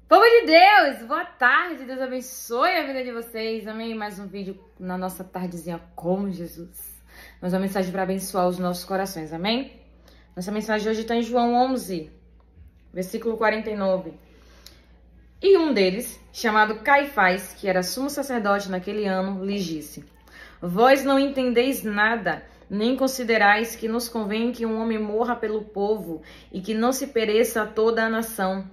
Povo de Deus, boa tarde, Deus abençoe a vida de vocês, amém? Mais um vídeo na nossa tardezinha com Jesus. Mais uma mensagem para abençoar os nossos corações, amém? Nossa mensagem de hoje está em João 11, versículo 49. E um deles, chamado Caifás, que era sumo sacerdote naquele ano, lhes disse: Vós não entendeis nada, nem considerais que nos convém que um homem morra pelo povo e que não se pereça toda a nação.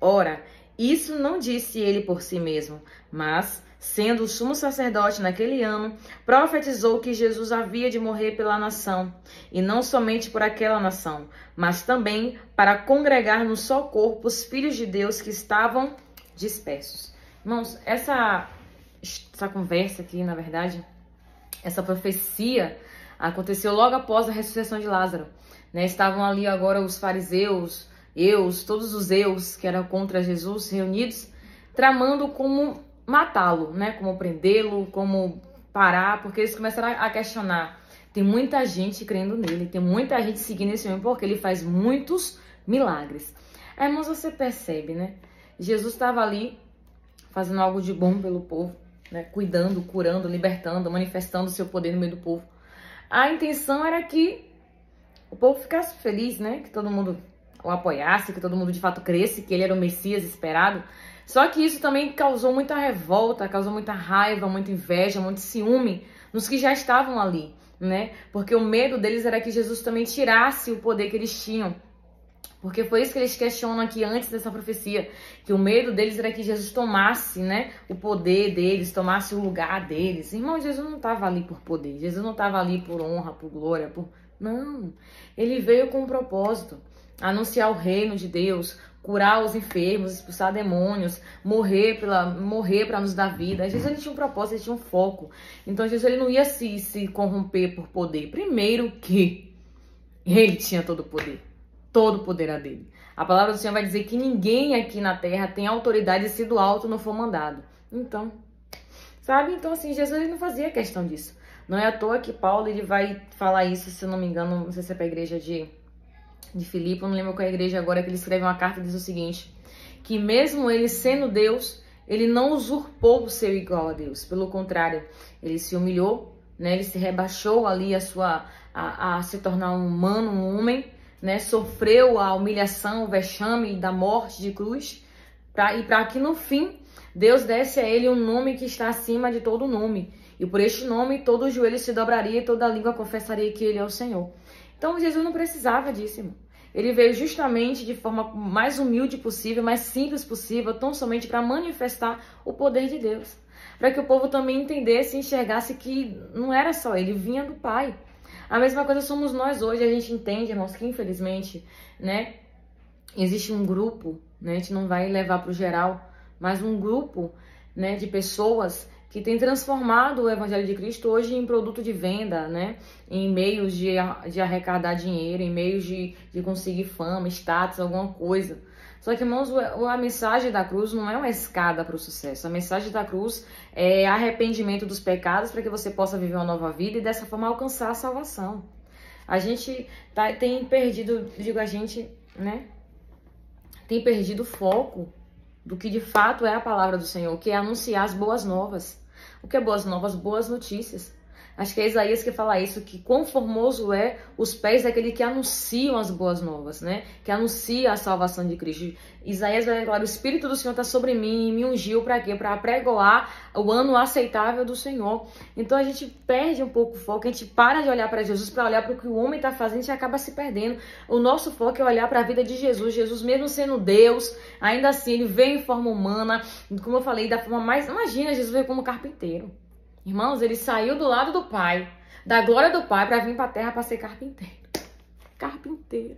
Ora, isso não disse ele por si mesmo, mas, sendo o sumo sacerdote naquele ano, profetizou que Jesus havia de morrer pela nação, e não somente por aquela nação, mas também para congregar no só corpo os filhos de Deus que estavam dispersos. Irmãos, essa conversa aqui, na verdade, essa profecia aconteceu logo após a ressurreição de Lázaro, né? Estavam ali agora os fariseus, todos os eus que eram contra Jesus reunidos, tramando como matá-lo, né? Como prendê-lo, como parar, porque eles começaram a questionar. Tem muita gente crendo nele, tem muita gente seguindo esse homem, porque ele faz muitos milagres. Aí, irmãos, você percebe, né? Jesus estava ali fazendo algo de bom pelo povo, né? Cuidando, curando, libertando, manifestando o seu poder no meio do povo. A intenção era que o povo ficasse feliz, né? Que todo mundo o apoiasse, que todo mundo de fato cresce, que ele era o Messias esperado. Só que isso também causou muita revolta, causou muita raiva, muita inveja, muito ciúme nos que já estavam ali, né? Porque o medo deles era que Jesus também tirasse o poder que eles tinham. Porque foi isso que eles questionam aqui antes dessa profecia, que o medo deles era que Jesus tomasse, né, o poder deles, tomasse o lugar deles. Irmão, Jesus não estava ali por poder, Jesus não estava ali por honra, por glória, Não, ele veio com um propósito: anunciar o reino de Deus, curar os enfermos, expulsar demônios, morrer para nos dar vida. Jesus, ele tinha um propósito, ele tinha um foco. Então Jesus, ele não ia se corromper por poder. Primeiro que ele tinha todo o poder. Todo o poder era dele. A palavra do Senhor vai dizer que ninguém aqui na terra tem autoridade se do alto não for mandado. Então, sabe? Então, assim, Jesus, ele não fazia questão disso. Não é à toa que Paulo, ele vai falar isso, se eu não me engano, não sei se é para a igreja de Filipe, eu não lembro qual é a igreja agora, que ele escreve uma carta e diz o seguinte: que mesmo ele sendo Deus, ele não usurpou o ser igual a Deus. Pelo contrário, ele se humilhou, né? Ele se rebaixou ali a se tornar um humano, um homem, né? Sofreu a humilhação, o vexame da morte de cruz, e para que no fim Deus desse a ele um nome que está acima de todo nome. E por este nome todo o joelho se dobraria e toda a língua confessaria que ele é o Senhor. Então Jesus não precisava disso, irmão. Ele veio justamente de forma mais humilde possível, mais simples possível, tão somente para manifestar o poder de Deus. Para que o povo também entendesse e enxergasse que não era só ele, vinha do Pai. A mesma coisa somos nós hoje. A gente entende, irmãos, que infelizmente, né, existe um grupo, né, a gente não vai levar para o geral, mas um grupo, né, de pessoas que tem transformado o Evangelho de Cristo hoje em produto de venda, né? Em meios de arrecadar dinheiro, em meios de conseguir fama, status, alguma coisa. Só que, irmãos, a mensagem da cruz não é uma escada para o sucesso. A mensagem da cruz é arrependimento dos pecados para que você possa viver uma nova vida e dessa forma alcançar a salvação. A gente tem perdido, né? Tem perdido o foco do que de fato é a palavra do Senhor, que é anunciar as boas novas. O que é boas novas? Boas notícias. Acho que é Isaías que fala isso, que quão formoso é os pés daquele que anunciam as boas novas, né? Que anuncia a salvação de Cristo. Isaías vai declarar: o Espírito do Senhor está sobre mim e me ungiu para quê? Para apregoar o ano aceitável do Senhor. Então a gente perde um pouco o foco, a gente para de olhar para Jesus, para olhar para o que o homem está fazendo, a gente acaba se perdendo. O nosso foco é olhar para a vida de Jesus. Jesus, mesmo sendo Deus, ainda assim, ele veio em forma humana, como eu falei, da forma mais... Imagina, Jesus veio como carpinteiro. Irmãos, ele saiu do lado do Pai, da glória do Pai, para vir para a terra para ser carpinteiro. Carpinteiro.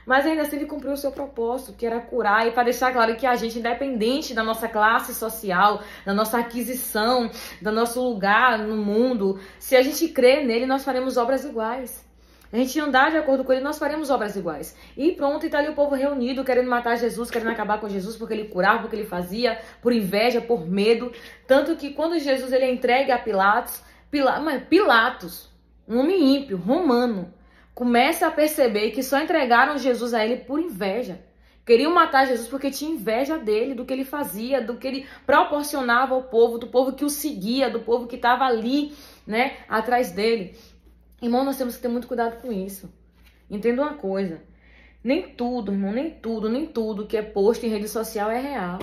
Mas ainda assim ele cumpriu o seu propósito, que era curar, e para deixar claro que a gente, independente da nossa classe social, da nossa aquisição, do nosso lugar no mundo, se a gente crer nele, nós faremos obras iguais. A gente andar de acordo com ele, nós faremos obras iguais. E pronto, e tá ali o povo reunido, querendo matar Jesus, querendo acabar com Jesus, porque ele curava, porque ele fazia, por inveja, por medo. Tanto que quando Jesus ele é entregue a Pilatos, um homem ímpio, romano, começa a perceber que só entregaram Jesus a ele por inveja. Queriam matar Jesus porque tinha inveja dele, do que ele fazia, do que ele proporcionava ao povo, do povo que o seguia, do povo que estava ali, né, atrás dele. Irmão, nós temos que ter muito cuidado com isso. Entenda uma coisa. Nem tudo, irmão, nem tudo que é posto em rede social é real.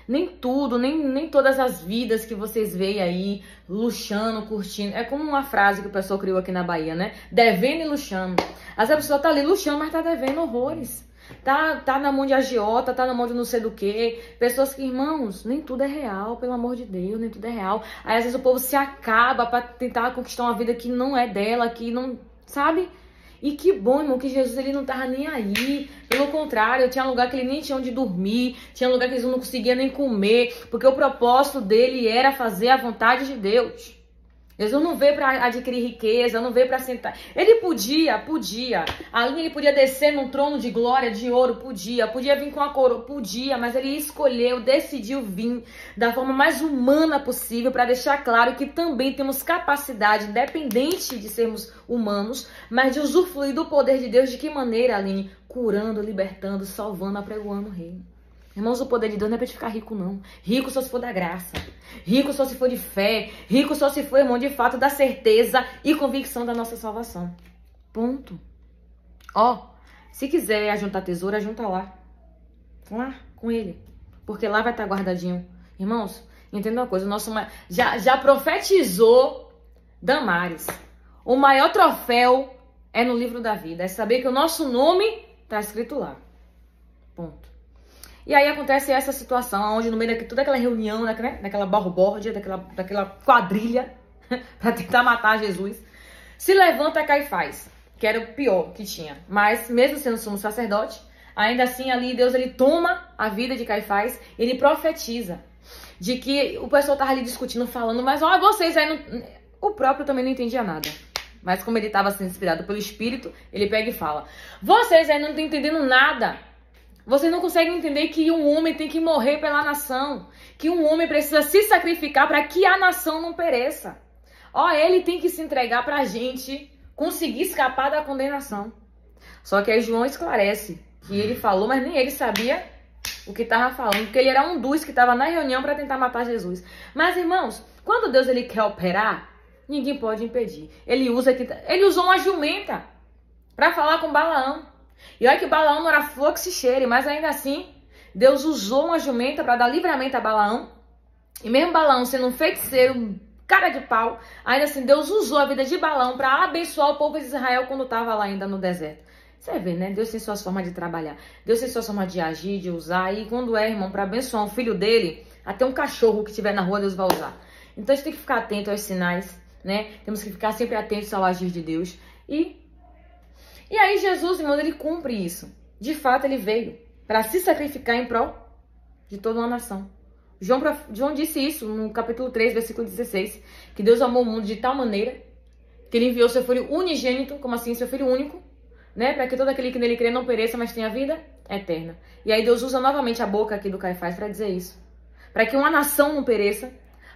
Nem tudo, nem todas as vidas que vocês veem aí, luxando, curtindo. É como uma frase que o pessoal criou aqui na Bahia, né? Devendo e luxando. Às vezes a pessoa tá ali luxando, mas tá devendo horrores. Tá na mão de agiota, tá na mão de não sei do que. Pessoas que, irmãos, nem tudo é real, pelo amor de Deus, nem tudo é real. Aí às vezes o povo se acaba pra tentar conquistar uma vida que não é dela, que não, sabe? E que bom, irmão, que Jesus ele não tava nem aí. Pelo contrário, tinha lugar que ele nem tinha onde dormir, tinha lugar que eles não conseguiam nem comer, porque o propósito dele era fazer a vontade de Deus. Jesus não veio para adquirir riqueza, não veio para sentar. Ele podia. Ali ele podia descer num trono de glória, de ouro, podia vir com a coroa, podia, mas ele escolheu, decidiu vir da forma mais humana possível para deixar claro que também temos capacidade, independente de sermos humanos, mas de usufruir do poder de Deus. De que maneira, Aline? Curando, libertando, salvando, apregoando o reino. Irmãos, o poder de Deus não é pra gente ficar rico, não. Rico só se for da graça. Rico só se for de fé. Rico só se for, irmão, de fato, da certeza e convicção da nossa salvação. Ponto. Ó, se quiser ajuntar tesouro, ajunta lá. Lá, com ele. Porque lá vai estar guardadinho. Irmãos, entenda uma coisa. O nosso já profetizou Damares. O maior troféu é no livro da vida. É saber que o nosso nome está escrito lá. Ponto. E aí acontece essa situação, onde no meio de toda aquela reunião, né, daquela balbórdia, daquela quadrilha, para tentar matar Jesus, se levanta Caifás, que era o pior que tinha. Mas mesmo sendo sumo sacerdote, ainda assim ali Deus ele toma a vida de Caifás, ele profetiza de que o pessoal tava ali discutindo, falando, mas ó, vocês aí não... O próprio também não entendia nada. Mas como ele estava sendo inspirado pelo Espírito, ele pega e fala, vocês aí não estão entendendo nada. Vocês não conseguem entender que um homem tem que morrer pela nação. Que um homem precisa se sacrificar para que a nação não pereça. Ó, ele tem que se entregar para a gente conseguir escapar da condenação. Só que aí João esclarece que ele falou, mas nem ele sabia o que estava falando. Porque ele era um dos que estava na reunião para tentar matar Jesus. Mas, irmãos, quando Deus ele quer operar, ninguém pode impedir. Ele usou uma jumenta para falar com Balaão. E olha que Balaão não era flor que se cheire, mas ainda assim, Deus usou uma jumenta para dar livramento a Balaão. E mesmo Balaão sendo um feiticeiro, cara de pau, ainda assim Deus usou a vida de Balaão para abençoar o povo de Israel quando estava lá ainda no deserto. Você vê, né? Deus tem suas formas de trabalhar. Deus tem suas formas de agir, de usar. E quando é, irmão, para abençoar um filho dele, até um cachorro que estiver na rua, Deus vai usar. Então a gente tem que ficar atento aos sinais, né? Temos que ficar sempre atentos ao agir de Deus. E aí Jesus, irmão, ele cumpre isso. De fato, ele veio para se sacrificar em prol de toda uma nação. João disse isso no capítulo 3, versículo 16. Que Deus amou o mundo de tal maneira que ele enviou seu filho unigênito, como assim, seu filho único, né? Para que todo aquele que nele crê não pereça, mas tenha vida eterna. E aí Deus usa novamente a boca aqui do Caifás para dizer isso. Para que uma nação não pereça,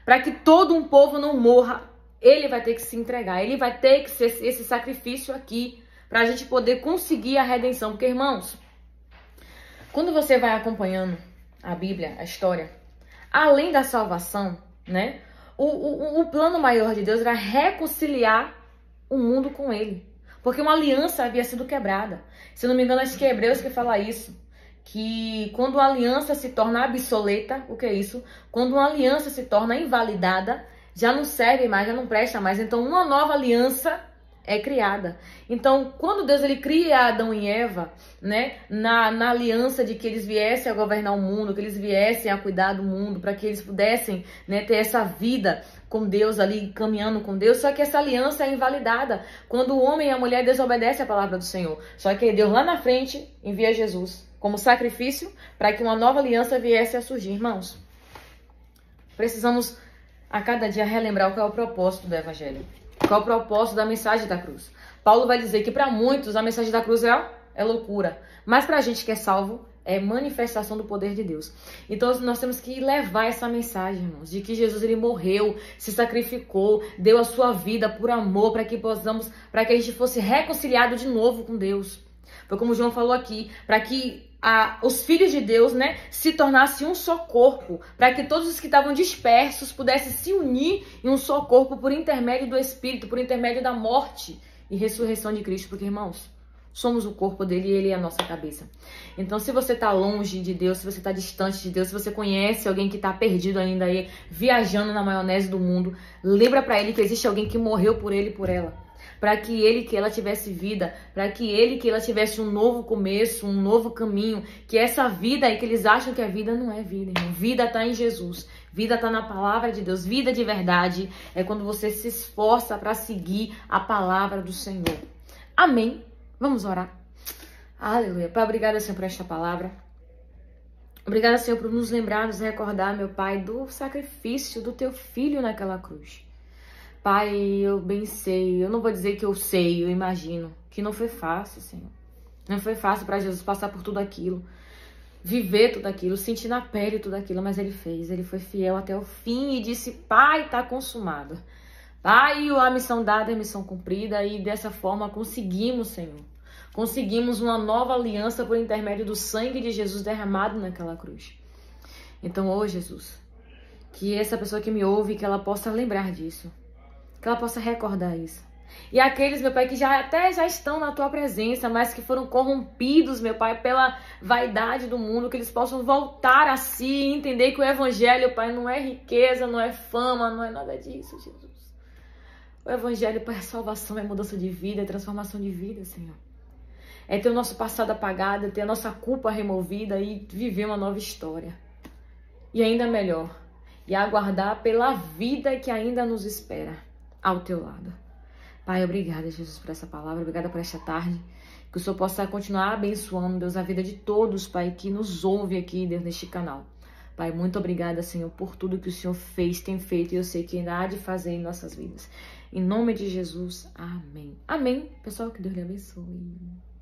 para que todo um povo não morra, ele vai ter que se entregar. Ele vai ter que ser esse sacrifício aqui, para a gente poder conseguir a redenção. Porque, irmãos, quando você vai acompanhando a Bíblia, a história, além da salvação, né? O plano maior de Deus era reconciliar o mundo com ele. Porque uma aliança havia sido quebrada. Se não me engano, acho que é Hebreus que fala isso. Que quando uma aliança se torna obsoleta, o que é isso? Quando uma aliança se torna invalidada, já não serve mais, já não presta mais. Então, uma nova aliança é criada. Então, quando Deus ele cria Adão e Eva, né, na aliança de que eles viessem a governar o mundo, que eles viessem a cuidar do mundo, para que eles pudessem, né, ter essa vida com Deus ali, caminhando com Deus, só que essa aliança é invalidada quando o homem e a mulher desobedecem a palavra do Senhor. Só que Deus lá na frente envia Jesus como sacrifício para que uma nova aliança viesse a surgir. Irmãos, precisamos a cada dia relembrar qual é o propósito do Evangelho. Qual é o propósito da mensagem da cruz? Paulo vai dizer que para muitos a mensagem da cruz é loucura. Mas para a gente que é salvo, é manifestação do poder de Deus. Então nós temos que levar essa mensagem, irmãos, de que Jesus ele morreu, se sacrificou, deu a sua vida por amor, para que a gente fosse reconciliado de novo com Deus. Foi como o João falou aqui, para que os filhos de Deus, né, se tornassem um só corpo, para que todos os que estavam dispersos pudessem se unir em um só corpo por intermédio do Espírito, por intermédio da morte e ressurreição de Cristo. Porque, irmãos, somos o corpo dele e ele é a nossa cabeça. Então, se você está longe de Deus, se você está distante de Deus, se você conhece alguém que está perdido ainda aí, viajando na maionese do mundo, lembra para ele que existe alguém que morreu por ele e por ela. Para que ela tivesse vida, para que ela tivesse um novo começo, um novo caminho, que essa vida aí que eles acham que a vida não é vida, irmão. Vida está em Jesus, vida está na palavra de Deus, vida de verdade é quando você se esforça para seguir a palavra do Senhor. Amém? Vamos orar. Aleluia. Pai, obrigada, Senhor, por esta palavra. Obrigada, Senhor, por nos lembrar, nos recordar, meu Pai, do sacrifício do teu filho naquela cruz. Pai, eu bem sei, eu não vou dizer que eu sei, eu imagino que não foi fácil, Senhor. Não foi fácil para Jesus passar por tudo aquilo, viver tudo aquilo, sentir na pele tudo aquilo, mas ele fez, ele foi fiel até o fim e disse, Pai, está consumado. Pai, a missão dada é a missão cumprida e dessa forma conseguimos, Senhor. Conseguimos uma nova aliança por intermédio do sangue de Jesus derramado naquela cruz. Então, ô Jesus, que essa pessoa que me ouve, que ela possa lembrar disso. Que ela possa recordar isso. E aqueles, meu Pai, que já estão na tua presença, mas que foram corrompidos, meu Pai, pela vaidade do mundo, que eles possam voltar a si e entender que o Evangelho, Pai, não é riqueza, não é fama, não é nada disso, Jesus. O Evangelho, Pai, é salvação, é mudança de vida, é transformação de vida, Senhor. É ter o nosso passado apagado, é ter a nossa culpa removida e viver uma nova história. E ainda melhor, e aguardar pela vida que ainda nos espera ao teu lado. Pai, obrigada, Jesus, por essa palavra, obrigada por esta tarde, que o Senhor possa continuar abençoando, Deus, a vida de todos, Pai, que nos ouve aqui, Deus, neste canal. Pai, muito obrigada, Senhor, por tudo que o Senhor fez, tem feito, e eu sei que ainda há de fazer em nossas vidas. Em nome de Jesus, amém. Amém. Pessoal, que Deus lhe abençoe.